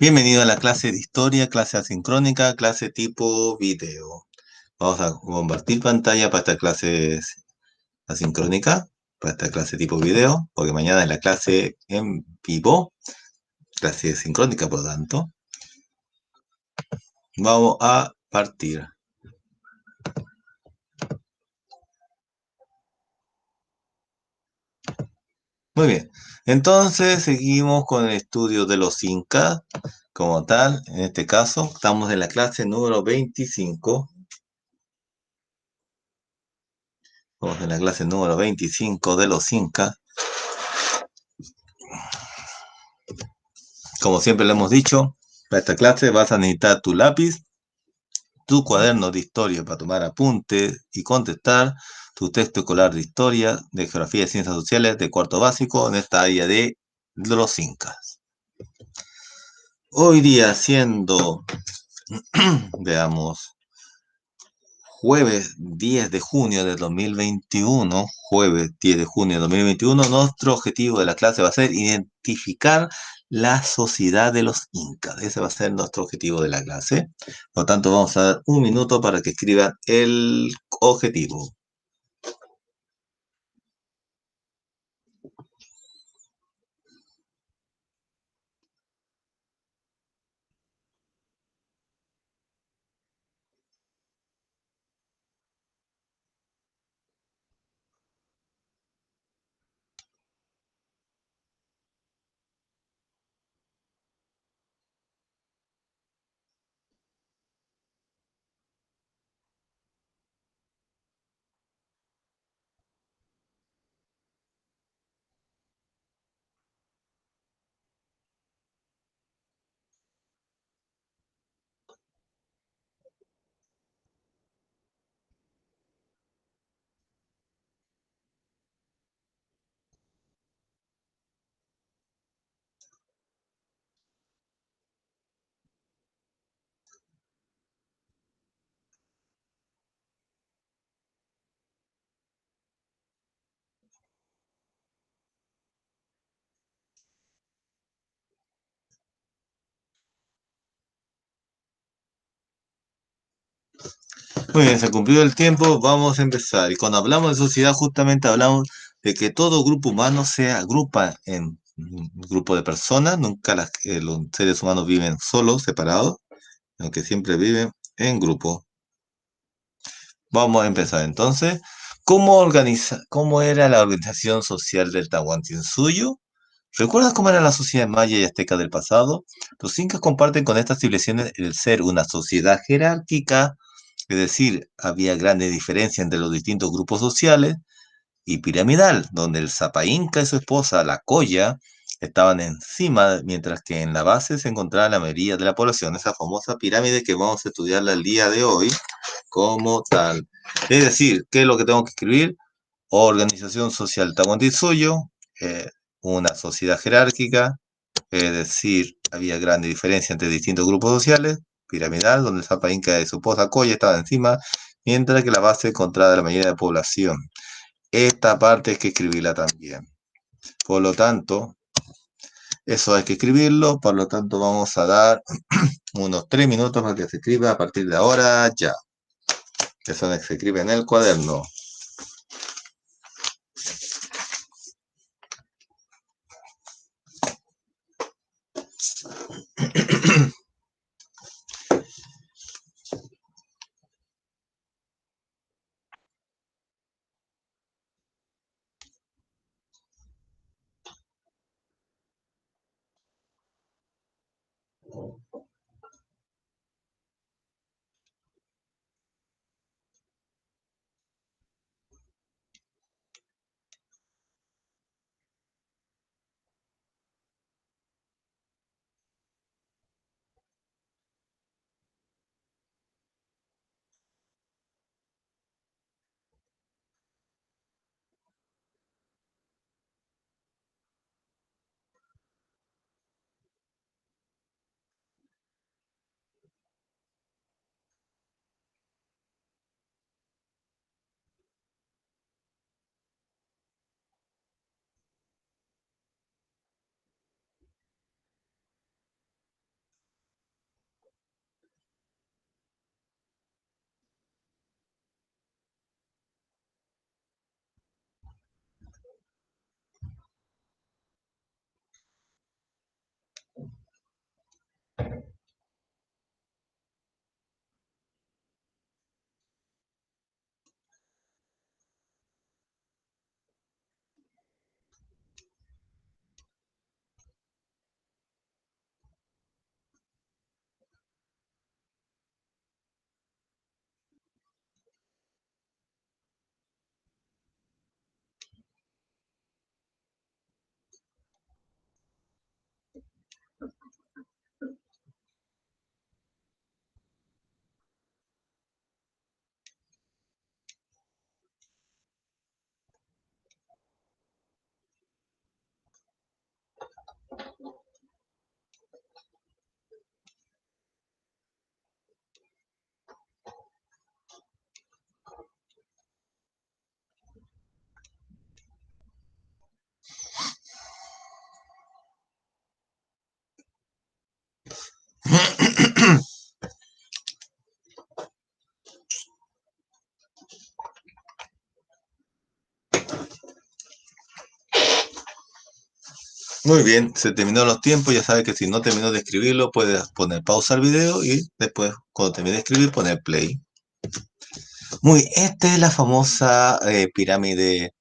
Bienvenido a la clase de historia, clase asincrónica, clase tipo video. Vamos a compartir pantalla para esta clase asincrónica, para esta clase tipo video, porque mañana es la clase en vivo, clase sincrónica, por lo tanto. Vamos a partir. Muy bien. Entonces seguimos con el estudio de los incas como tal. En este caso, estamos en la clase número 25. Estamos en la clase número 25 de los incas. Como siempre le hemos dicho, para esta clase vas a necesitar tu lápiz, tu cuaderno de historia para tomar apuntes y contestar, tu texto escolar de historia, de geografía y ciencias sociales de cuarto básico en esta área de los incas. Hoy día siendo, veamos, jueves 10 de junio de 2021, jueves 10 de junio de 2021, nuestro objetivo de la clase va a ser identificar la sociedad de los incas. Ese va a ser nuestro objetivo de la clase. Por lo tanto, vamos a dar un minuto para que escriban el objetivo. Muy bien, se cumplió el tiempo, vamos a empezar. Y cuando hablamos de sociedad, justamente hablamos de que todo grupo humano se agrupa en un grupo de personas, nunca los seres humanos viven solos, separados, aunque siempre viven en grupo. Vamos a empezar entonces. ¿Cómo era la organización social del Tahuantinsuyo? ¿Recuerdas cómo era la sociedad maya y azteca del pasado? Los incas comparten con estas civilizaciones el ser una sociedad jerárquica, es decir, había grandes diferencias entre los distintos grupos sociales, y piramidal, donde el Zapa Inca y su esposa, la Coya, estaban encima, mientras que en la base se encontraba la mayoría de la población, esa famosa pirámide que vamos a estudiarla el día de hoy como tal. Es decir, ¿qué es lo que tengo que escribir? Organización social Tahuantinsuyo, eh, una sociedad jerárquica, es decir, había grandes diferencias entre distintos grupos sociales, piramidal, donde el Zapa Inca y su esposa Coya estaban encima, mientras que la base encontraba la mayoría de la población. Esta parte hay que escribirla también. Por lo tanto, eso hay que escribirlo. Por lo tanto, vamos a dar unos 3 minutos para que se escriba a partir de ahora ya. Eso se escribe en el cuaderno. Muy bien, se terminó los tiempos, ya sabes que si no terminó de escribirlo, puedes poner pausa al video y después, cuando termine de escribir, poner play. Esta es la famosa pirámide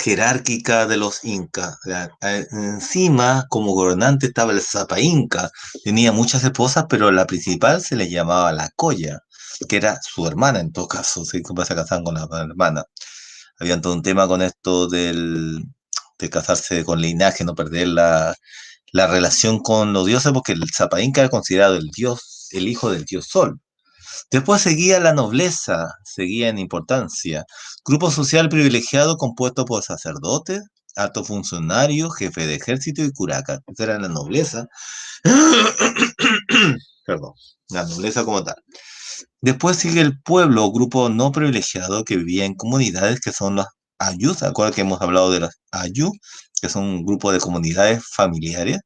jerárquica de los incas. Encima, como gobernante estaba el Zapa Inca. Tenía muchas esposas, pero la principal se le llamaba la Colla, que era su hermana en todo caso, ¿sí? Como se casaban con la hermana. Había todo un tema con esto de casarse con linaje, no perder la relación con los dioses, porque el Zapa Inca era considerado el dios, el hijo del dios Sol. Después seguía la nobleza, seguía en importancia. Grupo social privilegiado compuesto por sacerdotes, altos funcionarios, jefe de ejército y curacas. Esa era la nobleza. Perdón, la nobleza como tal. Después sigue el pueblo, grupo no privilegiado que vivía en comunidades que son las ayus. ¿Se acuerdan que hemos hablado de las ayus? Que son un grupo de comunidades familiares.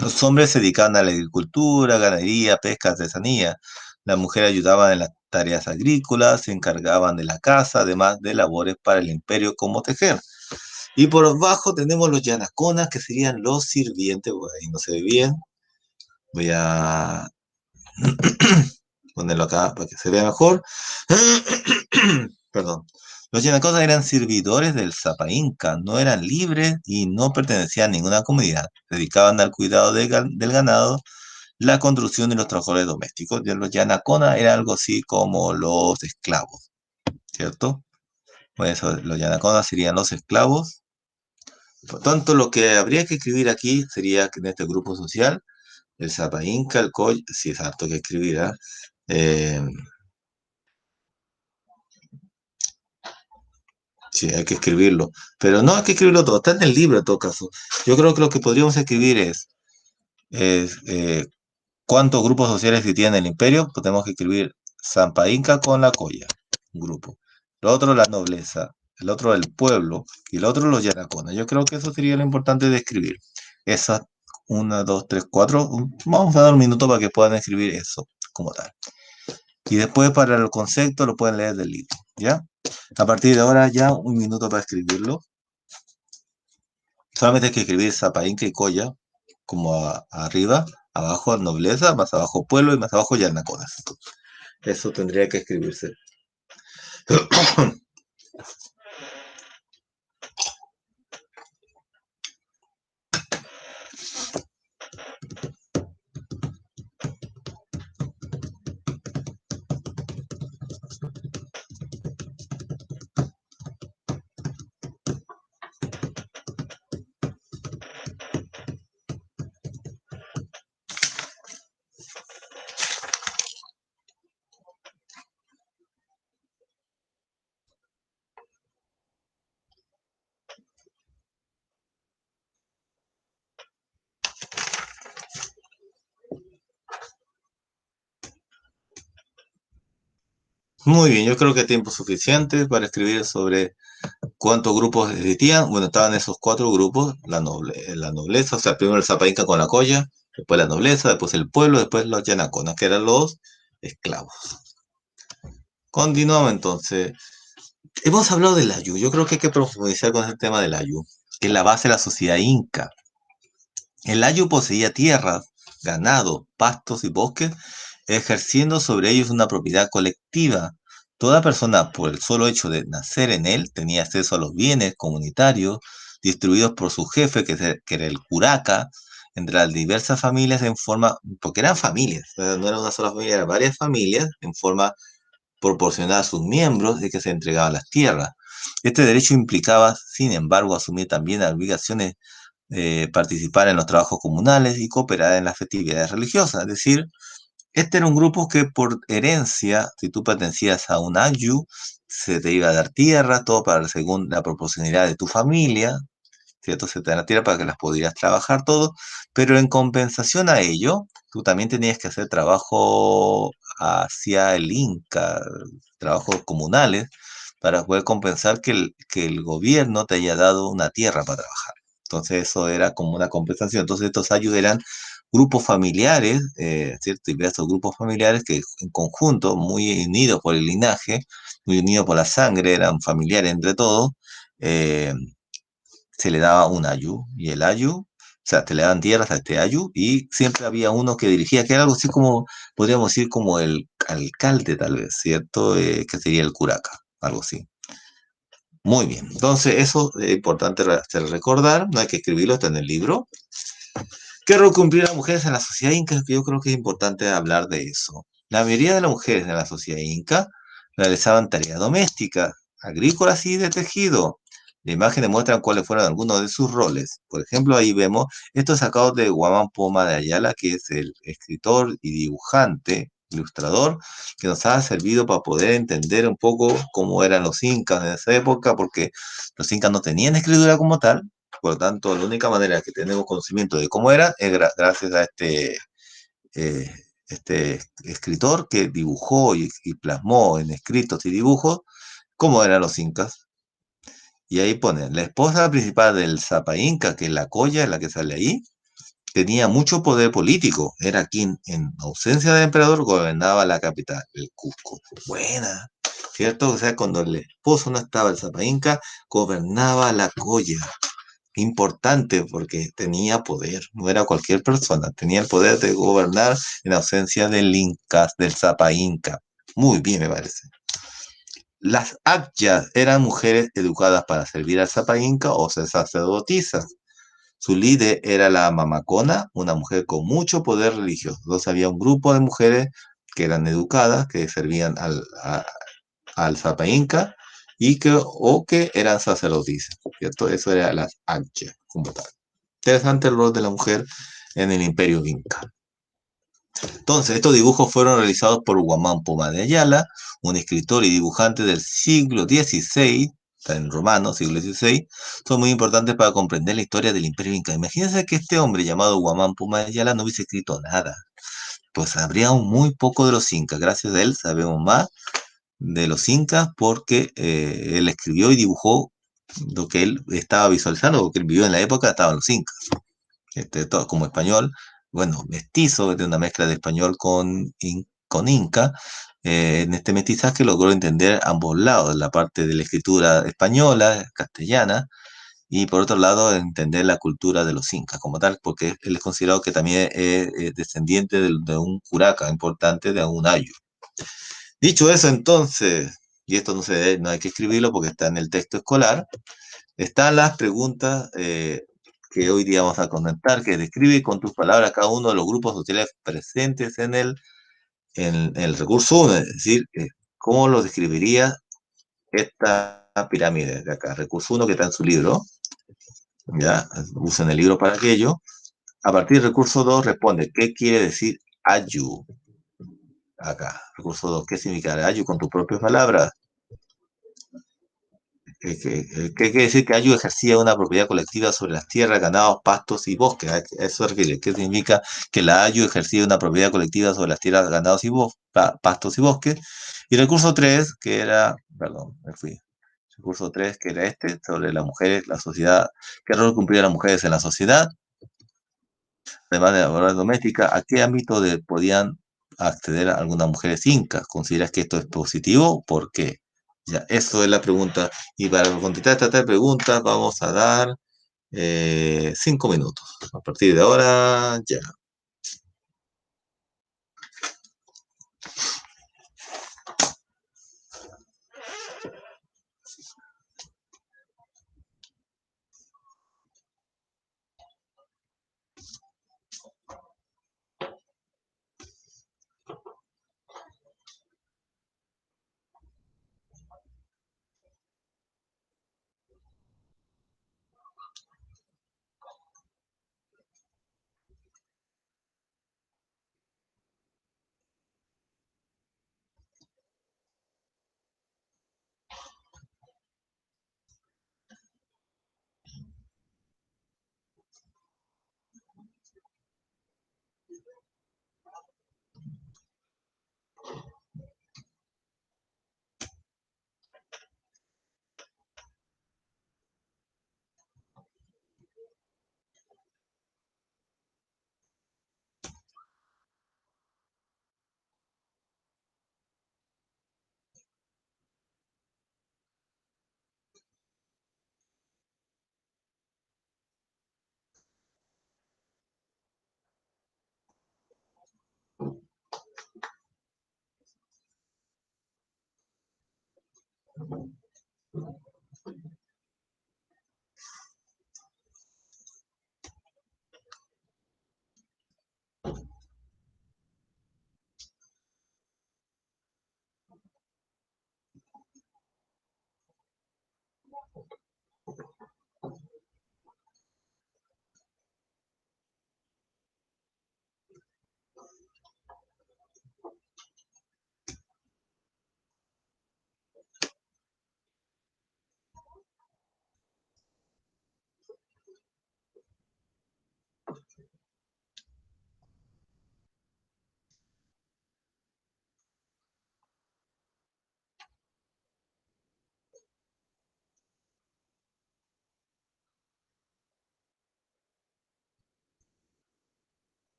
Los hombres se dedicaban a la agricultura, ganadería, pesca, artesanía. Las mujeres ayudaban en las tareas agrícolas, se encargaban de la casa, además de labores para el imperio como tejer. Y por abajo tenemos los yanaconas, que serían los sirvientes. Bueno, ahí no se ve bien. Voy a ponerlo acá para que se vea mejor. Perdón. Los yanaconas eran servidores del Zapa Inca, no eran libres y no pertenecían a ninguna comunidad. Se dedicaban al cuidado del ganado, la construcción y los trabajadores domésticos. Ya los yanaconas eran algo así como los esclavos, ¿cierto? Pues eso, los yanaconas serían los esclavos. Por tanto, lo que habría que escribir aquí sería que en este grupo social, el Zapa Inca, el Coy, si es harto que escribir, ¿ah? Eh, sí, hay que escribirlo. Pero no hay que escribirlo todo, está en el libro en todo caso. Yo creo que lo que podríamos escribir es cuántos grupos sociales existían en el imperio. Pues tenemos que escribir Zampa Inca con la Colla, un grupo. Lo otro, la nobleza. El otro, el pueblo. Y el otro, los yanaconas. Yo creo que eso sería lo importante de escribir. Esas, una, dos, tres, cuatro. Vamos a dar un minuto para que puedan escribir eso como tal. Y después para el concepto lo pueden leer del libro, ¿ya? A partir de ahora ya un minuto para escribirlo. Solamente hay que escribir Zapa Inca y Colla, como arriba, abajo nobleza, más abajo pueblo y más abajo yanaconas. Eso tendría que escribirse. Muy bien, yo creo que tiempo suficiente para escribir sobre cuántos grupos existían. Bueno, estaban esos cuatro grupos, la nobleza, o sea, primero el Zapa Inca con la Colla, después la nobleza, después el pueblo, después los yanaconas, que eran los esclavos. Continuamos entonces. Hemos hablado del Ayu. Yo creo que hay que profundizar con el tema del Ayu, que es la base de la sociedad inca. El Ayu poseía tierras, ganado, pastos y bosques, ejerciendo sobre ellos una propiedad colectiva. Toda persona, por el solo hecho de nacer en él, tenía acceso a los bienes comunitarios distribuidos por su jefe, que era el curaca, entre las diversas familias en forma, porque eran familias, o sea, no era una sola familia, eran varias familias en forma proporcionada a sus miembros y que se entregaban las tierras. Este derecho implicaba, sin embargo, asumir también obligaciones, participar en los trabajos comunales y cooperar en las festividades religiosas. Es decir, este era un grupo que por herencia, si tú pertenecías a un ayu, se te iba a dar tierra, todo para según la proporcionalidad de tu familia, ¿cierto? Se te da la tierra para que las pudieras trabajar todo, pero en compensación a ello, tú también tenías que hacer trabajo hacia el Inca, trabajos comunales, para poder compensar que el gobierno te haya dado una tierra para trabajar. Entonces eso era como una compensación. Entonces estos ayudos eran grupos familiares, ¿cierto? Diversos grupos familiares que en conjunto, muy unidos por el linaje, muy unidos por la sangre, eran familiares entre todos, eh, se le daba un ayu, y el ayu, o sea, te le daban tierras a este ayu, y siempre había uno que dirigía, que era algo así como, podríamos decir, como el alcalde, tal vez, ¿cierto? Que sería el curaca, algo así. Muy bien, entonces eso es importante recordar, no hay que escribirlo, está en el libro. ¿Qué rol cumplían las mujeres en la sociedad inca? Yo creo que es importante hablar de eso. La mayoría de las mujeres en la sociedad inca realizaban tareas domésticas, agrícolas y de tejido. La imagen demuestra cuáles fueron algunos de sus roles. Por ejemplo, ahí vemos esto sacado de Guamán Poma de Ayala, que es el escritor y dibujante, ilustrador, que nos ha servido para poder entender un poco cómo eran los incas en esa época, porque los incas no tenían escritura como tal, por lo tanto, la única manera que tenemos conocimiento de cómo era es gracias a eh, este escritor que dibujó y plasmó en escritos y dibujos cómo eran los incas. Y ahí pone, la esposa principal del Zapa Inca, que es la Colla, la que sale ahí, tenía mucho poder político. Era quien, en ausencia del emperador, gobernaba la capital, el Cusco. Buena, ¿cierto? O sea, cuando el esposo no estaba, el Zapa Inca, gobernaba la Colla. Importante porque tenía poder, no era cualquier persona, tenía el poder de gobernar en ausencia del Inca, del Zapa Inca. Muy bien, me parece. Las Akyas eran mujeres educadas para servir al Zapa Inca o ser sacerdotisas. Su líder era la Mamacona, una mujer con mucho poder religioso. Entonces había un grupo de mujeres que eran educadas, que servían al Zapa Inca y que eran sacerdotisas, ¿cierto? Eso era las Akyas como tal. Interesante el rol de la mujer en el Imperio Inca. Entonces, estos dibujos fueron realizados por Guamán Poma de Ayala, un escritor y dibujante del siglo XVI, está en romano, siglo XVI, son muy importantes para comprender la historia del Imperio Inca. Imagínense que este hombre llamado Guamán Poma de Ayala no hubiese escrito nada, pues sabríamos muy poco de los incas. Gracias a él sabemos más de los incas porque él escribió y dibujó lo que él estaba visualizando, porque él vivió en la época, estaban los incas, todo como español, bueno, mestizo, de una mezcla de español con inca. En este mestizaje logró entender ambos lados, la parte de la escritura española, castellana, y por otro lado entender la cultura de los incas como tal, porque él es considerado que también es descendiente de un curaca importante, de un ayu. Dicho eso, entonces, y esto no hay que escribirlo porque está en el texto escolar, están las preguntas que hoy día vamos a comentar, que describe con tus palabras cada uno de los grupos sociales presentes en el recurso 1, es decir, ¿cómo lo describiría esta pirámide de acá? Recurso 1 que está en su libro, ya, usen el libro para aquello. A partir del recurso 2 responde, ¿qué quiere decir ayu? Acá, recurso 2, ¿qué significa ayu con tus propias palabras? ¿Qué quiere decir que Ayu ejercía una propiedad colectiva sobre las tierras, ganados, pastos y bosques? ¿A eso se refiere? ¿Qué significa que la Ayu ejercía una propiedad colectiva sobre las tierras, ganados y pastos y bosques? Y recurso 3, que era, perdón, me fui. Recurso 3, que era sobre las mujeres, la sociedad, qué rol cumplían las mujeres en la sociedad, además de la labor doméstica, ¿a qué ámbito podían acceder a algunas mujeres incas? ¿Consideras que esto es positivo? ¿Por qué? Ya, eso es la pregunta. Y para contestar estas tres preguntas vamos a dar 5 minutos. A partir de ahora, ya.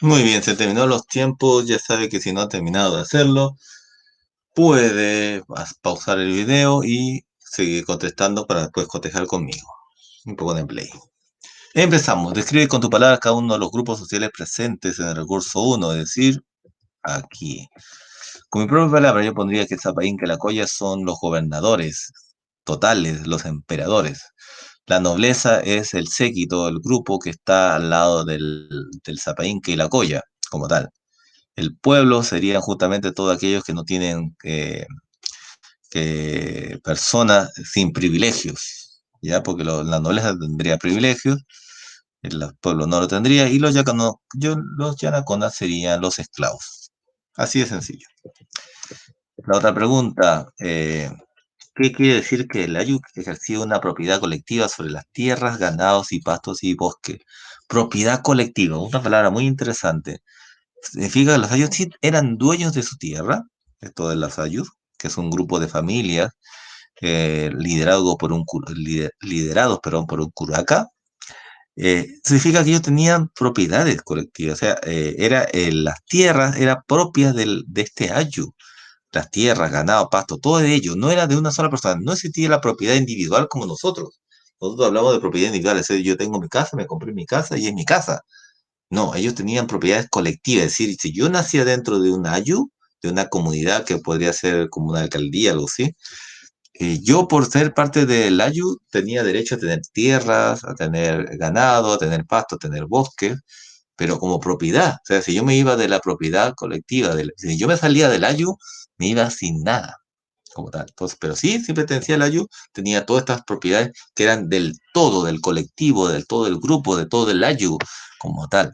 Muy bien, se terminó los tiempos, ya sabe que si no ha terminado de hacerlo, puede pausar el video y seguir contestando para después contestar conmigo. Un poco de play. Empezamos. Describe con tu palabra cada uno de los grupos sociales presentes en el recurso uno, es decir, aquí. Con mi propia palabra yo pondría que Zapaín y la Colla son los gobernadores totales, los emperadores. La nobleza es el séquito, el grupo que está al lado del Zapainca y la Colla, como tal. El pueblo serían justamente todos aquellos que no tienen que personas sin privilegios, ¿ya? Porque la nobleza tendría privilegios, el pueblo no lo tendría, y los yanaconas serían los esclavos. Así de sencillo. La otra pregunta, ¿qué quiere decir que el Ayuk ejercía una propiedad colectiva sobre las tierras, ganados y pastos y bosques? Propiedad colectiva, una palabra muy interesante. Significa que los Ayuk sí eran dueños de su tierra, esto de los Ayuk, que es un grupo de familias liderados por un curaca. Significa que ellos tenían propiedades colectivas, o sea, las tierras eran propias de este Ayu, las tierras, ganado, pasto, todo de ellos, no era de una sola persona, no existía la propiedad individual como nosotros. Nosotros hablamos de propiedad individual, es decir, yo tengo mi casa, me compré mi casa y es mi casa. No, ellos tenían propiedades colectivas, es decir, si yo nacía dentro de un Ayu, de una comunidad que podría ser como una alcaldía, algo así, yo por ser parte del Ayu tenía derecho a tener tierras, a tener ganado, a tener pasto, a tener bosques, pero como propiedad. O sea, si yo me iba de la propiedad colectiva, si yo me salía del Ayu, me iba sin nada, como tal. Entonces, pero sí, sí pertenecía al Ayu, tenía todas estas propiedades que eran del todo, del colectivo, del todo del grupo, de todo el Ayu, como tal,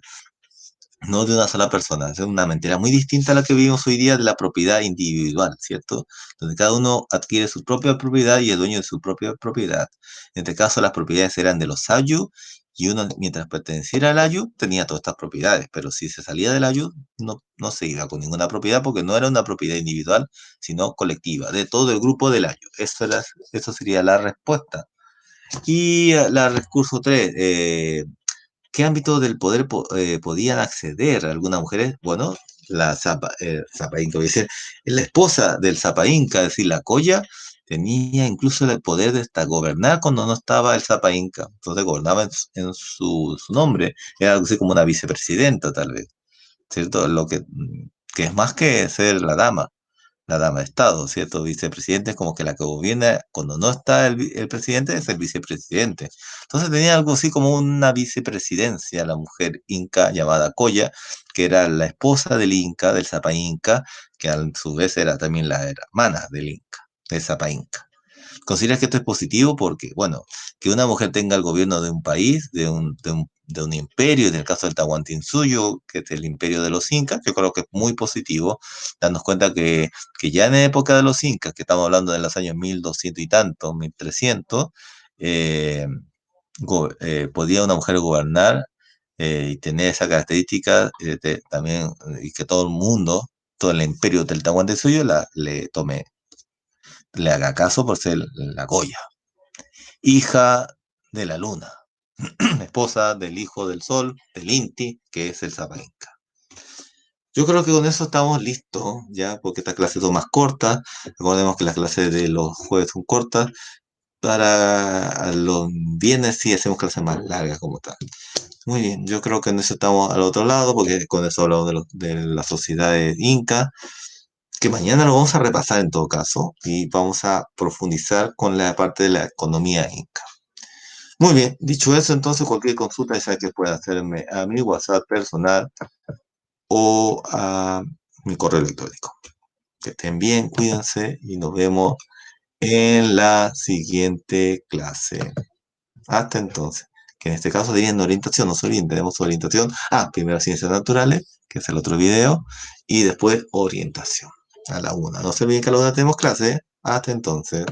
no de una sola persona. Es una mentira muy distinta a la que vivimos hoy día de la propiedad individual, ¿cierto? Donde cada uno adquiere su propia propiedad y es dueño de su propia propiedad. En este caso, las propiedades eran de los Ayu y uno, mientras perteneciera al Ayu, tenía todas estas propiedades, pero si se salía del Ayu, no se iba con ninguna propiedad porque no era una propiedad individual, sino colectiva, de todo el grupo del Ayu. Eso sería la respuesta. Y la recurso 3, ¿qué ámbito del poder podían acceder algunas mujeres? Bueno, Zapa Inca, voy a decir, la esposa del Zapa Inca, es decir, la Colla, tenía incluso el poder de hasta gobernar cuando no estaba el Zapa Inca. Entonces gobernaba en su nombre, era algo así como una vicepresidenta, tal vez, ¿cierto? Que es más que ser la dama de Estado, ¿cierto? Vicepresidente es como que la que gobierna, cuando no está el presidente, es el vicepresidente. Entonces tenía algo así como una vicepresidencia, la mujer inca llamada Coya, que era la esposa del inca, del Zapa Inca, que a su vez era también la hermana del inca, del Zapa Inca. ¿Consideras que esto es positivo? Porque, bueno, que una mujer tenga el gobierno de un país, de un imperio, en el caso del Tahuantinsuyo, que es el imperio de los incas, yo creo que es muy positivo, darnos cuenta que ya en la época de los incas, que estamos hablando de los años 1200 y tanto, 1300, eh, podía una mujer gobernar y tener esa característica también, y que todo el mundo, todo el imperio del Tahuantinsuyo le haga caso por ser la Goya, hija de la luna, esposa del hijo del sol, del Inti, que es el Zapa Inca. Yo creo que con eso estamos listos, ya, porque esta clase son más cortas. Recordemos que las clases de los jueves son cortas. Para los viernes sí hacemos clases más largas como tal. Muy bien, yo creo que en eso estamos al otro lado, porque con eso hablamos de las sociedades incas, que mañana lo vamos a repasar en todo caso, y vamos a profundizar con la parte de la economía inca. Muy bien, dicho eso, entonces cualquier consulta ya que pueda hacerme a mi WhatsApp personal o a mi correo electrónico. Que estén bien, cuídense y nos vemos en la siguiente clase. Hasta entonces, que en este caso sería en orientación, no se olviden, tenemos orientación. Primero ciencias naturales, que es el otro video, y después orientación a la una. No se olviden que a la una tenemos clase. Hasta entonces.